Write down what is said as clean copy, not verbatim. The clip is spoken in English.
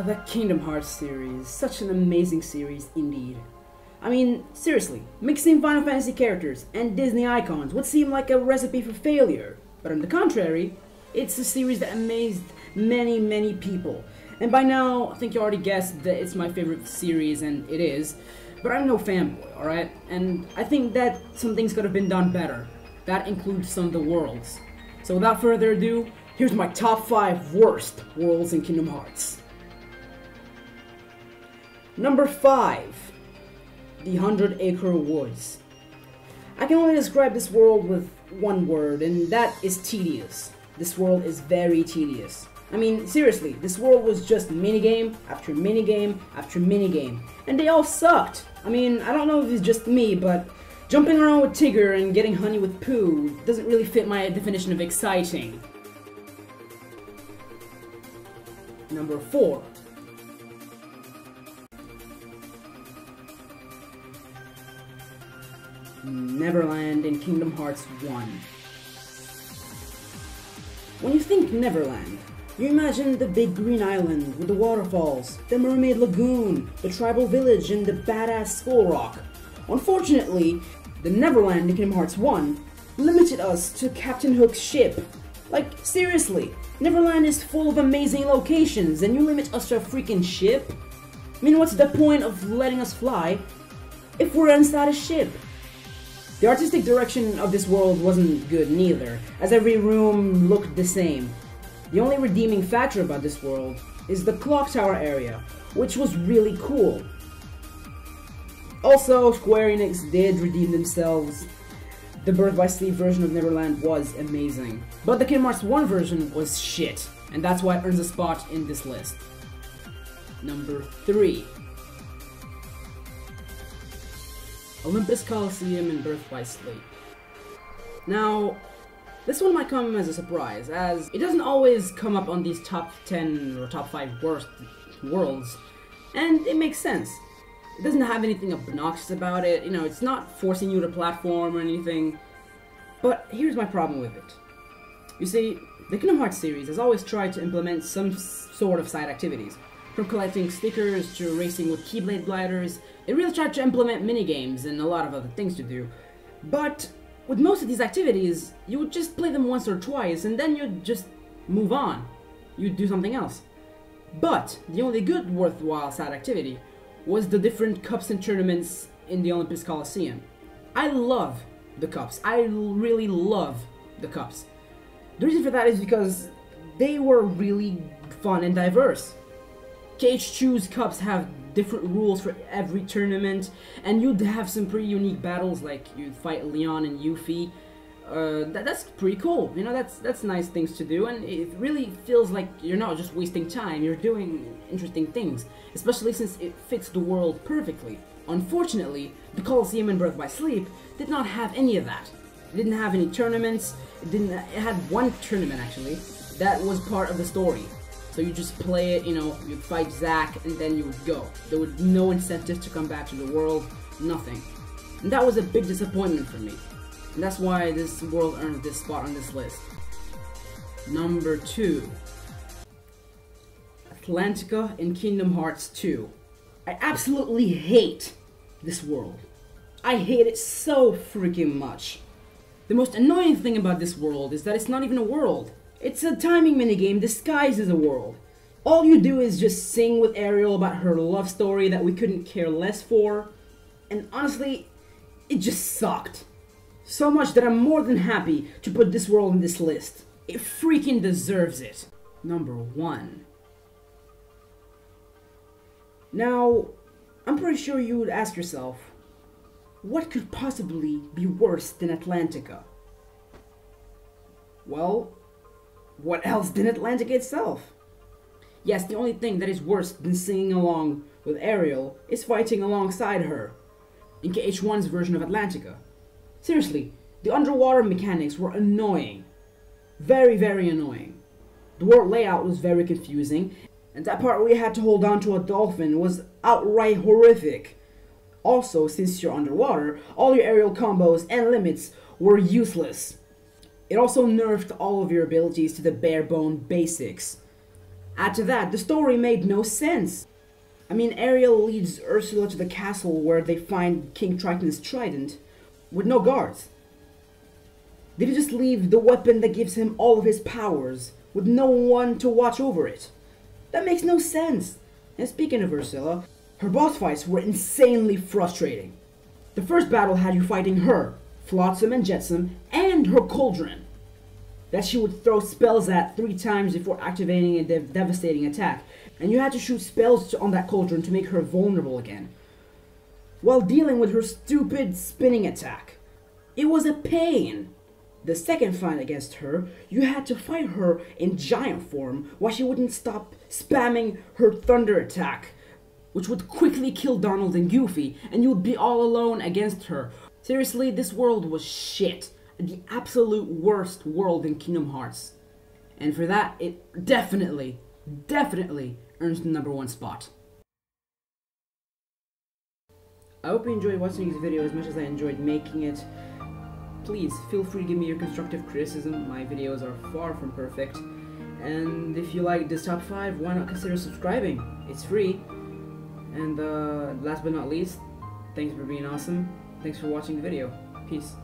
The Kingdom Hearts series. Such an amazing series indeed. I mean, seriously, mixing Final Fantasy characters and Disney icons would seem like a recipe for failure. But on the contrary, it's a series that amazed many people. And by now, I think you already guessed that it's my favorite series, and it is. But I'm no fanboy, alright? And I think that some things could have been done better. That includes some of the worlds. So without further ado, here's my top 5 worst worlds in Kingdom Hearts. Number 5. The 100 Acre Woods. I can only describe this world with one word, and that is tedious. This world is very tedious. I mean, seriously, this world was just minigame after minigame after minigame, and they all sucked. I mean, I don't know if it's just me, but jumping around with Tigger and getting honey with poo doesn't really fit my definition of exciting. Number 4. Neverland in Kingdom Hearts 1. When you think Neverland, you imagine the big green island with the waterfalls, the mermaid lagoon, the tribal village, and the badass Skull Rock. Unfortunately, the Neverland in Kingdom Hearts 1 limited us to Captain Hook's ship. Like, seriously, Neverland is full of amazing locations and you limit us to a freaking ship? I mean, what's the point of letting us fly if we're inside a ship? The artistic direction of this world wasn't good neither, as every room looked the same. The only redeeming factor about this world is the clock tower area, which was really cool. Also, Square Enix did redeem themselves. The Birth by Sleep version of Neverland was amazing. But the Kingdom Hearts 1 version was shit, and that's why it earns a spot in this list. Number 3. Olympus Coliseum and Birth by Sleep. Now, this one might come as a surprise, as it doesn't always come up on these top 10 or top 5 worst worlds, and it makes sense. It doesn't have anything obnoxious about it, you know, it's not forcing you to platform or anything, but here's my problem with it. You see, the Kingdom Hearts series has always tried to implement some sort of side activities. From collecting stickers to racing with Keyblade gliders, it really tried to implement minigames and a lot of other things to do. But with most of these activities, you would just play them once or twice and then you'd just move on. You'd do something else. But the only good worthwhile side activity was the different cups and tournaments in the Olympus Coliseum. I love the cups. I really love the cups. The reason for that is because they were really fun and diverse. KH2's cups have different rules for every tournament, and you'd have some pretty unique battles, like you'd fight Leon and Yuffie. That's pretty cool, you know, that's nice things to do, and it really feels like you're not just wasting time, you're doing interesting things, especially since it fits the world perfectly. Unfortunately, the Coliseum in Birth by Sleep did not have any of that. It didn't have any tournaments, it had one tournament actually, that was part of the story. So you just play it, you know, you'd fight Zach, and then you would go. There was no incentive to come back to the world, nothing. And that was a big disappointment for me. And that's why this world earned this spot on this list. Number 2. Atlantica in Kingdom Hearts 2. I absolutely hate this world. I hate it so freaking much. The most annoying thing about this world is that it's not even a world. It's a timing minigame disguised as a world. All you do is just sing with Ariel about her love story that we couldn't care less for. And honestly, it just sucked. So much that I'm more than happy to put this world on this list. It freaking deserves it. Number 1. Now, I'm pretty sure you would ask yourself, what could possibly be worse than Atlantica? Well, what else than Atlantica itself? Yes, the only thing that is worse than singing along with Ariel is fighting alongside her in KH1's version of Atlantica. Seriously, the underwater mechanics were annoying. Very annoying. The world layout was very confusing, and that part where you had to hold on to a dolphin was outright horrific. Also, since you're underwater, all your aerial combos and limits were useless. It also nerfed all of your abilities to the bare bone basics. Add to that, the story made no sense. I mean, Ariel leads Ursula to the castle where they find King Triton's trident, with no guards. Did he just leave the weapon that gives him all of his powers, with no one to watch over it? That makes no sense. And speaking of Ursula, her boss fights were insanely frustrating. The first battle had you fighting her, Flotsam and Jetsam, and her cauldron, that she would throw spells at 3 times before activating a devastating attack, and you had to shoot spells on that cauldron to make her vulnerable again, while dealing with her stupid spinning attack. It was a pain. The second fight against her, you had to fight her in giant form while she wouldn't stop spamming her thunder attack, which would quickly kill Donald and Goofy, and you would be all alone against her. Seriously, this world was shit. The absolute worst world in Kingdom Hearts. And for that, it definitely earns the #1 spot. I hope you enjoyed watching this video as much as I enjoyed making it. Please, feel free to give me your constructive criticism. My videos are far from perfect. And if you like this top 5, why not consider subscribing? It's free. And last but not least, thanks for being awesome. Thanks for watching the video. Peace.